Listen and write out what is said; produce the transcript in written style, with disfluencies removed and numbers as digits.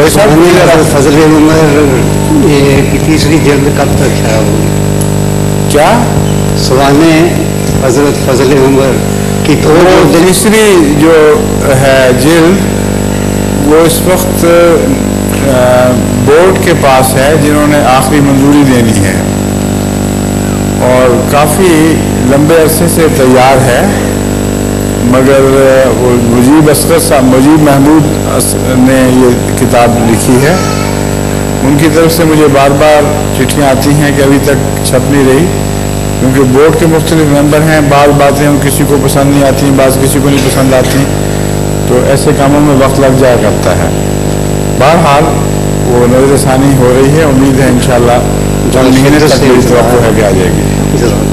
فضل عمر کی تیسری جلد کب تک شائع ہوگی؟ کیا سوانح حضرت فضل عمر کی تیسری جو ہے جلد وہ اس وقت بورڈ کے پاس ہے، جنہوں نے آخری منظوری دینی ہے اور کافی لمبے عرصے سے تیار ہے، مگر وہ مجیب محمود نے یہ کتاب لکھی ہے، ان کی طرف سے مجھے بار بار چٹھیاں آتی ہیں کہ ابھی تک چھپ نہیں رہی، کیونکہ بورڈ کے مختلف ممبر ہیں، بعض باتیں کسی کو پسند نہیں آتی، بعض کسی کو نہیں پسند آتی، تو ایسے کاموں میں وقت لگ جایا کرتا ہے۔ بہرحال وہ نظر ثانی ہو رہی ہے، امید ہے انشاءاللہ چند مہینے تک توقع ہے کہ آ جائے گی۔